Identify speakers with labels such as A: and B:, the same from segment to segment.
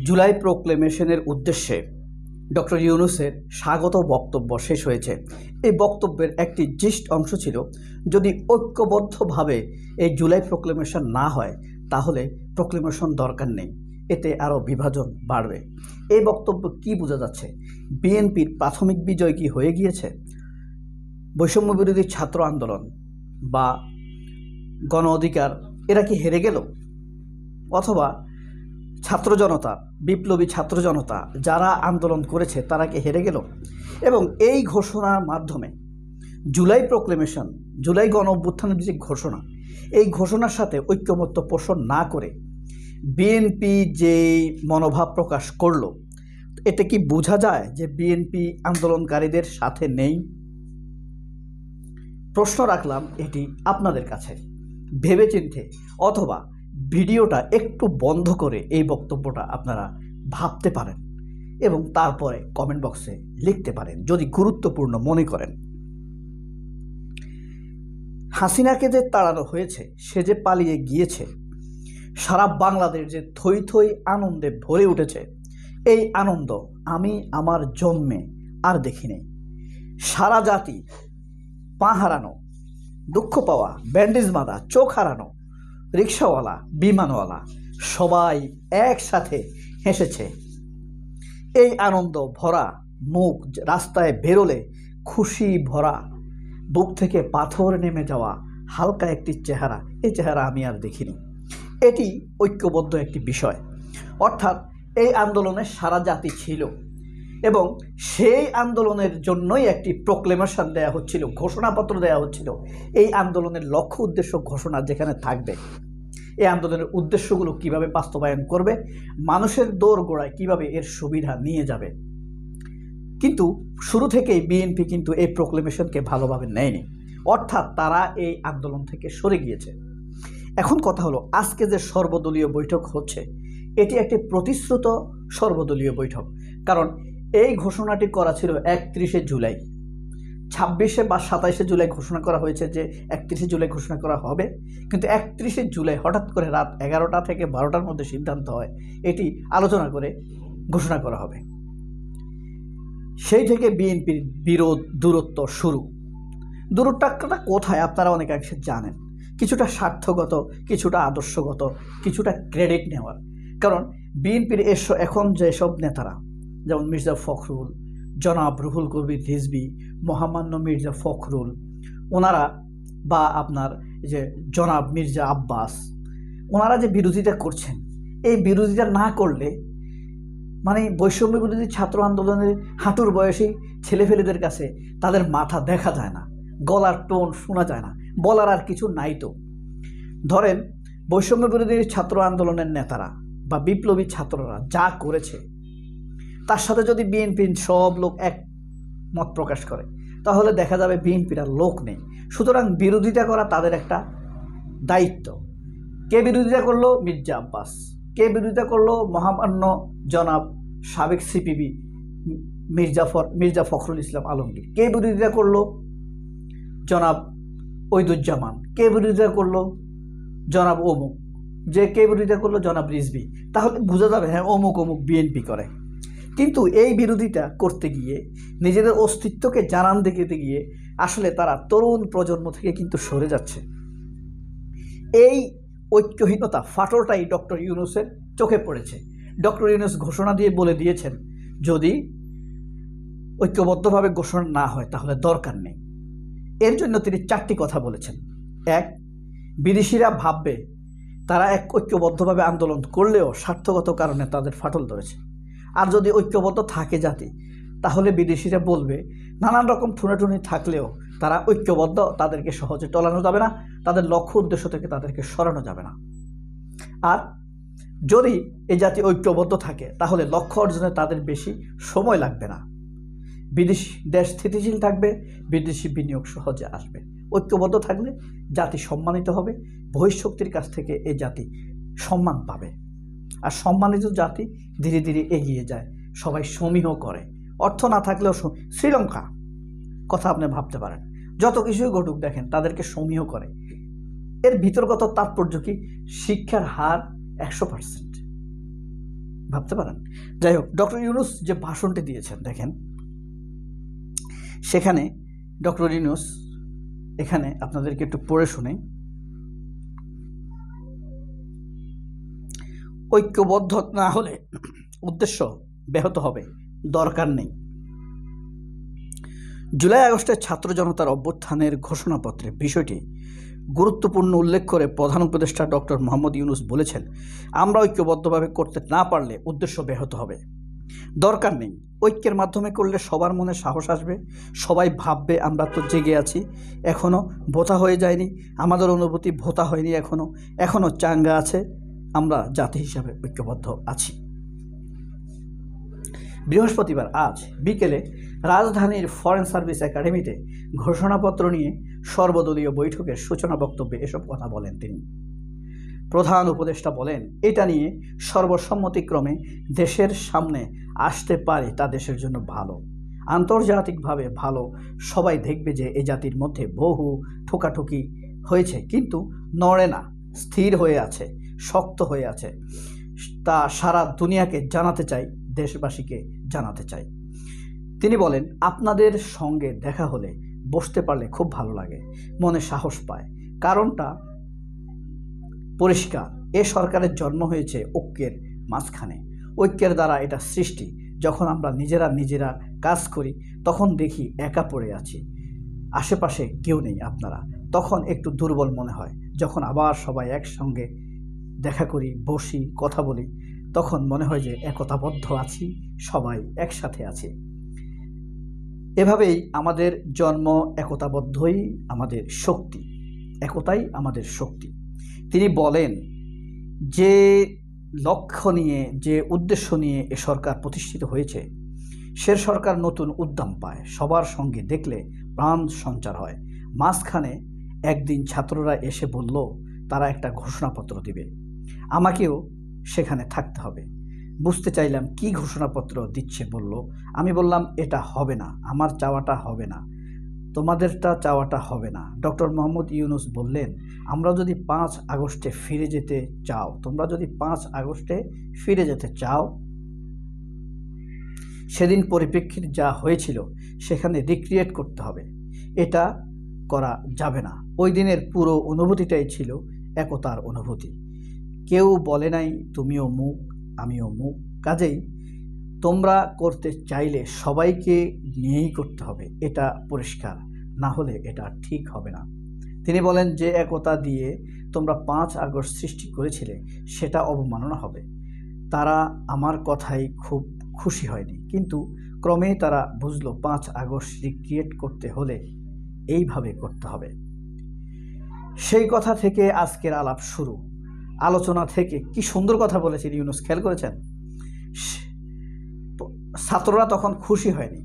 A: জুলাই প্রোক্লেমেশনের উদ্দেশ্যে ডক্টর ইউনূসের স্বাগত বক্তব্য শেষ হয়েছে। এই বক্তব্যের একটি জিস্ট অংশ ছিল, যদি ঐক্যবদ্ধভাবে এই জুলাই প্রোক্লেমেশন না হয় তাহলে প্রোক্লেমেশন দরকার নেই, এতে আরও বিভাজন বাড়বে। এই বক্তব্য কি বোঝা যাচ্ছে? বিএনপির প্রাথমিক বিজয় কি হয়ে গিয়েছে? বৈষম্য বিরোধী ছাত্র আন্দোলন বা গণ অধিকার এরা কি হেরে গেল? অথবা ছাত্র জনতা, বিপ্লবী ছাত্র জনতা যারা আন্দোলন করেছে তারা কি হেরে গেল? এবং এই ঘোষণার মাধ্যমে জুলাই প্রোক্লেমেশন, জুলাই গণ অভ্যুত্থানের যে ঘোষণা, এই ঘোষণার সাথে ঐক্যমত্য পোষণ না করে বিএনপি যে মনোভাব প্রকাশ করলো, এতে কি বোঝা যায় যে বিএনপি আন্দোলনকারীদের সাথে নেই? প্রশ্ন রাখলাম এটি আপনাদের কাছে, ভেবেচিন্তে অথবা ভিডিওটা একটু বন্ধ করে এই বক্তব্যটা আপনারা ভাবতে পারেন এবং তারপরে কমেন্ট বক্সে লিখতে পারেন যদি গুরুত্বপূর্ণ মনে করেন। হাসিনাকে যে তাড়ানো হয়েছে, সে যে পালিয়ে গিয়েছে, সারা বাংলাদেশ যে থই থই আনন্দে ভরে উঠেছে, এই আনন্দ আমি আমার জন্মে আর দেখিনি। সারা জাতি পা হারানো, দুঃখ পাওয়া, ব্যান্ডেজ বাঁধা, চোখ হারানো, রিক্সাওয়ালা, বিমানওয়ালা সবাই একসাথে হেসেছে। এই আনন্দ ভরা মুখ রাস্তায় বেরোলে খুশি ভরা, বুক থেকে পাথর নেমে যাওয়া হালকা একটি চেহারা, এই চেহারা আমি আর দেখিনি। এটি ঐক্যবদ্ধ একটি বিষয়, অর্থাৎ এই আন্দোলনে সারা জাতি ছিল এবং সেই আন্দোলনের জন্যই একটি প্রোক্লেমেশন দেয়া হচ্ছিল, ঘোষণাপত্র দেয়া হচ্ছিল। এই আন্দোলনের লক্ষ্য উদ্দেশ্য ঘোষণা যেখানে থাকবে, এই আন্দোলনের উদ্দেশ্যগুলো কিভাবে বাস্তবায়ন করবে, মানুষের দোরগোড়ায় কিভাবে এর সুবিধা নিয়ে যাবে। কিন্তু শুরু থেকেই বিএনপি কিন্তু এই প্রোক্লেমেশনকে ভালোভাবে নেয়নি, অর্থাৎ তারা এই আন্দোলন থেকে সরে গিয়েছে। এখন কথা হলো, আজকে যে সর্বদলীয় বৈঠক হচ্ছে, এটি একটি প্রতিশ্রুত সর্বদলীয় বৈঠক। কারণ এই ঘোষণাটি করা ছিল 31শে জুলাই, 26শে বা 27শে জুলাই ঘোষণা করা হয়েছে যে 31শে জুলাই ঘোষণা করা হবে, কিন্তু 31শে জুলাই হঠাৎ করে রাত 11টা থেকে 12টার মধ্যে সিদ্ধান্ত হয় এটি আলোচনা করে ঘোষণা করা হবে। সেই থেকে বিএনপির বিরোধ দূরত্ব শুরু। দূরত্বটা কোথায় আপনারা অনেকাংশে জানেন, কিছুটা স্বার্থগত, কিছুটা আদর্শগত, কিছুটা ক্রেডিট নেওয়ার। কারণ বিএনপির এখন যেসব নেতারা, যেমন মির্জা ফখরুল, জনাব রুহুল কবির রিজভী, মহামান্য মির্জা ফখরুল, ওনারা বা আপনার যে জনাব মির্জা আব্বাস, ওনারা যে বিরোধিতা করছেন, এই বিরোধিতা না করলে মানে বৈষম্য বিরোধী ছাত্র আন্দোলনের হাঁটুর বয়সী ছেলেফেলেদের কাছে তাদের মাথা দেখা যায় না, গলার টোন শোনা যায় না, বলার আর কিছু নাই। তো ধরেন বৈষম্য বিরোধী ছাত্র আন্দোলনের নেতারা বা বিপ্লবী ছাত্ররা যা করেছে, তার সাথে যদি বিএনপির সব লোক এক মত প্রকাশ করে, তাহলে দেখা যাবে বিএনপির আর লোক নেই। সুতরাং বিরোধিতা করা তাদের একটা দায়িত্ব। কে বিরোধিতা করলো? মির্জা আব্বাস। কে বিরোধিতা করলো? মহামান্য জনাব সাবেক সিপিবি মির্জা ফখরুল ইসলাম আলমগীর। কে বিরোধিতা করলো? জনাব ওহিদুজ্জামান। কে বিরোধিতা করলো? জনাব অমুক। যে কে বিরোধিতা করলো? জনাব রিজভী। তাহলে বোঝা যাবে হ্যাঁ অমুক অমুক বিএনপি করে। কিন্তু এই বিরোধিতা করতে গিয়ে, নিজেদের অস্তিত্বকে জানান দিতে গিয়ে আসলে তারা তরুণ প্রজন্ম থেকে কিন্তু সরে যাচ্ছে। এই ঐক্যহীনতা, ফাটলটাই ডক্টর ইউনূসের চোখে পড়েছে। ডক্টর ইউনূস ঘোষণা দিয়ে বলে দিয়েছেন, যদি ঐক্যবদ্ধভাবে ঘোষণা না হয় তাহলে দরকার নেই। এর জন্য তিনি 4টি কথা বলেছেন। 1, বিদেশিরা ভাববে তারা ঐক্যবদ্ধভাবে আন্দোলন করলেও স্বার্থগত কারণে তাদের ফাটল ধরেছে। আর যদি ঐক্যবদ্ধ থাকে জাতি, তাহলে বিদেশিরা বলবে নানান রকম ঠুনাঠুনি থাকলেও তারা ঐক্যবদ্ধ, তাদেরকে সহজে টলানো যাবে না, তাদের লক্ষ্য উদ্দেশ্য থেকে তাদেরকে সরানো যাবে না। আর যদি এই জাতি ঐক্যবদ্ধ থাকে তাহলে লক্ষ্য অর্জনে তাদের বেশি সময় লাগবে না, বিদেশি দেশ স্থিতিশীল থাকবে, বিদেশি বিনিয়োগ সহজে আসবে। ঐক্যবদ্ধ থাকলে জাতি সম্মানিত হবে, বহিঃশক্তির কাছ থেকে এই জাতি সম্মান পাবে। আর সম্মানিত জাতি ধীরে ধীরে এগিয়ে যায়, সবাই সমীহ করে। অর্থ না থাকলেও শ্রীলঙ্কা কথা আপনি ভাবতে পারেন, যত কিছুই ঘটুক দেখেন তাদেরকে সমীহ করে। এর ভিতরগত তাৎপর্য কি? শিক্ষার হার 100%, ভাবতে পারেন? যাই হোক, ডক্টর ইউনূস যে ভাষণটি দিয়েছেন দেখেন, সেখানে ডক্টর ইউনূস এখানে আপনাদেরকে একটু পড়ে শুনে, ঐক্যবদ্ধ না হলে উদ্দেশ্য ব্যাহত হবে, দরকার নেই। জুলাই আগস্টের ছাত্র জনতার অভ্যুত্থানের ঘোষণাপত্রে বিষয়টি গুরুত্বপূর্ণ উল্লেখ করে প্রধান উপদেষ্টা ডক্টর মোহাম্মদ ইউনূস বলেছেন, আমরা ঐক্যবদ্ধভাবে করতে না পারলে উদ্দেশ্য ব্যাহত হবে, দরকার নেই। ঐক্যের মাধ্যমে করলে সবার মনে সাহস আসবে, সবাই ভাববে আমরা তো জেগে আছি, এখনও ভোতা হয়ে যায়নি, আমাদের অনুভূতি ভোতা হয়নি, এখনও চাঙ্গা আছে, আমরা জাতি হিসাবে ঐক্যবদ্ধ আছি। বৃহস্পতিবার আজ বিকেলে রাজধানীর ফরেন সার্ভিস একাডেমিতে ঘোষণাপত্র নিয়ে সর্বদলীয় বৈঠকের সূচনা বক্তব্যে এসব কথা বলেন তিনি। প্রধান উপদেষ্টা বলেন, এটা নিয়ে সর্বসম্মতিক্রমে দেশের সামনে আসতে পারে তা দেশের জন্য ভালো, আন্তর্জাতিকভাবে ভালো। সবাই দেখবে যে এ জাতির মধ্যে বহু ঠোকাঠুকি হয়েছে, কিন্তু নড়ে না, স্থির হয়ে আছে, শক্ত হয়ে আছে। তা সারা দুনিয়াকে জানাতে চাই, দেশবাসীকে জানাতে চাই। তিনি বলেন, আপনাদের সঙ্গে দেখা হলে বসতে পারলে খুব ভালো লাগে, মনে সাহস পায়। কারণটা পরিষ্কার, এ সরকারের জন্ম হয়েছে ঐক্যের মাঝখানে, ঐক্যের দ্বারা এটা সৃষ্টি। যখন আমরা নিজেরা কাজ করি তখন দেখি একা পড়ে আছি, আশেপাশে কেউ নেই আপনারা, তখন একটু দুর্বল মনে হয়। যখন আবার সবাই একসঙ্গে দেখা করি, বসি, কথা বলি, তখন মনে হয় যে একতাবদ্ধ আছি, সবাই একসাথে আছি। এভাবেই আমাদের জন্ম, একতাবদ্ধই আমাদের শক্তি, একতাই আমাদের শক্তি। তিনি বলেন, যে লক্ষ্য নিয়ে, যে উদ্দেশ্য নিয়ে এ সরকার প্রতিষ্ঠিত হয়েছে, সে সরকার নতুন উদ্যম পায়, সবার সঙ্গে দেখলে প্রাণ সঞ্চার হয়। মাঝখানে একদিন ছাত্ররা এসে বলল তারা একটা ঘোষণাপত্র দিবে, আমাকেও সেখানে থাকতে হবে। বুঝতে চাইলাম কি ঘোষণাপত্র দিচ্ছে বলল, আমি বললাম এটা হবে না, আমার চাওয়াটা হবে না, তোমাদেরটা চাওয়াটা হবে না। ডক্টর মোহাম্মদ ইউনূস বললেন, আমরা যদি 5 আগস্টে ফিরে যেতে চাও, তোমরা যদি 5 আগস্টে ফিরে যেতে চাও, সেদিন পরিপ্রেক্ষিত যা হয়েছিল সেখানে রিক্রিয়েট করতে হবে, এটা করা যাবে না। ওই দিনের পুরো অনুভূতিটাই ছিল একতার অনুভূতি। কেউ বলে নাই তুমিও মুখ আমিও মুখ, কাজেই তোমরা করতে চাইলে সবাইকে নিয়েই করতে হবে, এটা পরিষ্কার, না হলে এটা ঠিক হবে না। তিনি বলেন, যে একতা দিয়ে তোমরা 5 আগস্ট সৃষ্টি করেছিলে সেটা অবমাননা হবে। তারা আমার কথাই খুব খুশি হয়নি, কিন্তু ক্রমেই তারা বুঝলো 5 আগস্ট রিক্রিয়েট করতে হলে এইভাবে করতে হবে। সেই কথা থেকে আজকের আলাপ শুরু, আলোচনা থেকে। কি সুন্দর কথা বলেছেন ইউনূস, খেয়াল করেছেন? ছাত্ররা তখন খুশি হয়নি।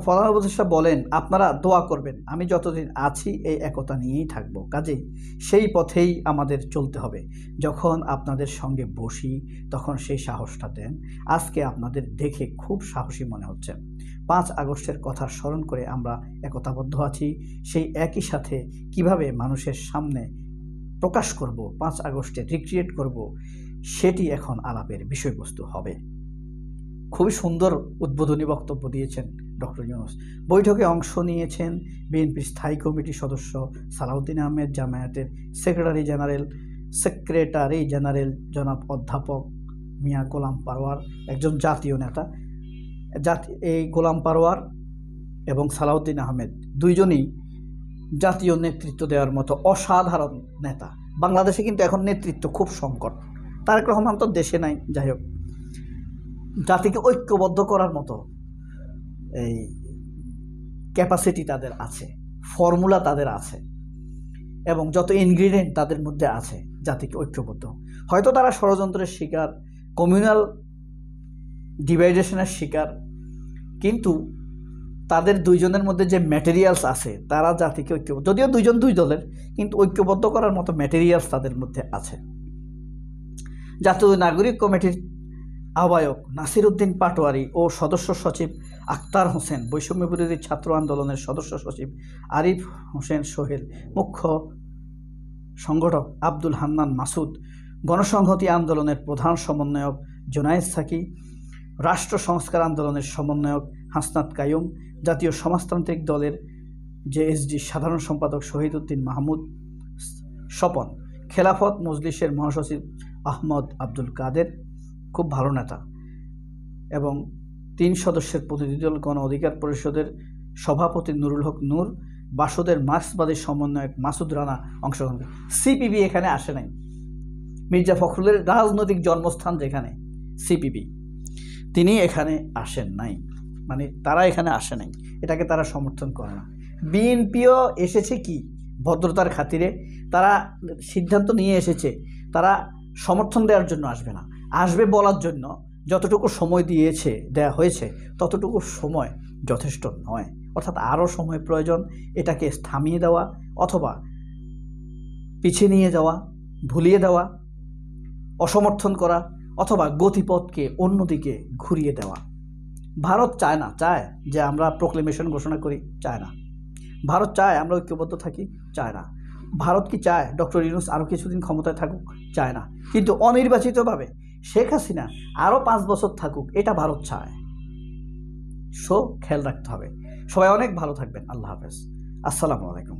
A: প্রধান উপদেষ্টা বলেন, আপনারা দোয়া করবেন, আমি যতদিন আছি এই একতা নিয়েই থাকব, কাজেই সেই পথেই আমাদের চলতে হবে। যখন আপনাদের সঙ্গে বসি তখন সেই সাহসটা দেন। আজকে আপনাদের দেখে খুব সাহসী মনে হচ্ছে। 5 আগস্টের কথা স্মরণ করে আমরা একতাবদ্ধ আছি, সেই একই সাথে কিভাবে মানুষের সামনে প্রকাশ করব, 5 আগস্টে রিক্রিয়েট করব, সেটি এখন আলাপের বিষয়বস্তু হবে। খুবই সুন্দর উদ্বোধনী বক্তব্য দিয়েছেন ডক্টর ইউনূস। বৈঠকে অংশ নিয়েছেন বিএনপির স্থায়ী কমিটির সদস্য সালাউদ্দিন আহমেদ, জামায়াতের সেক্রেটারি জেনারেল জনাব অধ্যাপক মিয়া গোলাম পারওয়ার, একজন জাতীয় নেতা। এই গোলাম পারওয়ার এবং সালাউদ্দিন আহমেদ দুইজনই জাতীয় নেতৃত্ব দেওয়ার মতো অসাধারণ নেতা। বাংলাদেশে কিন্তু এখন নেতৃত্ব খুব সংকট, তারেক রহমান তো দেশে নাই। যাই হোক, জাতিকে ঐক্যবদ্ধ করার মতো এই ক্যাপাসিটি তাদের আছে, ফর্মুলা তাদের আছে, এবং যত ইনগ্রিডিয়েন্ট তাদের মধ্যে আছে জাতিকে ঐক্যবদ্ধ। হয়তো তারা ষড়যন্ত্রের শিকার, কমিউনাল ডিভাইডেশনের শিকার, কিন্তু তাদের দুইজনের মধ্যে যে ম্যাটেরিয়ালস আছে, তারা জাতিকে ঐক্যবদ্ধ, যদিও দুইজন দুই দলের, কিন্তু ঐক্যবদ্ধ করার মতো ম্যাটেরিয়ালস তাদের মধ্যে আছে। জাতীয় নাগরিক কমিটির আহ্বায়ক নাসির উদ্দিন পাটোয়ারি ও সদস্য সচিব আক্তার হোসেন, বৈষম্য বিরোধী ছাত্র আন্দোলনের সদস্য সচিব আরিফ হোসেন সোহেল, মুখ্য সংগঠক আব্দুল হান্নান মাসুদ, গণসংহতি আন্দোলনের প্রধান সমন্বয়ক জোনায়েদ সাকি, রাষ্ট্র সংস্কার আন্দোলনের সমন্বয়ক হাসনাত কাইয়ুম, জাতীয় সমাজতান্ত্রিক দলের জেএসডি সাধারণ সম্পাদক শহীদউদ্দিন মাহমুদ স্বপন, খেলাফত মজলিসের মহাসচিব আহমদ আব্দুল কাদের, খুব ভালো নেতা, এবং 3 সদস্যের প্রতিনিধি দল গণ অধিকার পরিষদের সভাপতি নুরুল হক নূর, বাসদের মার্ক্সবাদী সমন্বয়ক মাসুদ রানা অংশগ্রহণ করে। সিপিবি এখানে আসে নাই। মির্জা ফখরুলের রাজনৈতিক জন্মস্থান যেখানে সিপিবি, তিনি এখানে আসেন নাই, মানে তারা এখানে আসে নাই, এটাকে তারা সমর্থন করে না। বিএনপিও এসেছে কি ভদ্রতার খাতিরে, তারা সিদ্ধান্ত নিয়ে এসেছে, তারা সমর্থন দেওয়ার জন্য আসবে না, আসবে বলার জন্য। যতটুকু সময় দেওয়া হয়েছে ততটুকু সময় যথেষ্ট নয়, অর্থাৎ আরও সময় প্রয়োজন। এটাকে থামিয়ে দেওয়া অথবা পিছিয়ে নিয়ে যাওয়া, ভুলিয়ে দেওয়া, অসমর্থন করা অথবা গতিপথকে অন্যদিকে ঘুরিয়ে দেওয়া। ভারত চায় না, চায় যে আমরা প্রোক্লেমেশন ঘোষণা করি, চায় না। ভারত চায় আমরা ঐক্যবদ্ধ থাকি, চায় না। ভারত কি চায় ডক্টর ইউনূস আরও কিছুদিন ক্ষমতায় থাকুক? চায় না। কিন্তু অনির্বাচিতভাবে শেখ হাসিনা আরও 5 বছর থাকুক, এটা ভারত চায়। খেয়াল রাখতে হবে। সবাই অনেক ভালো থাকবেন। আল্লাহ হাফেজ। আসসালামু আলাইকুম।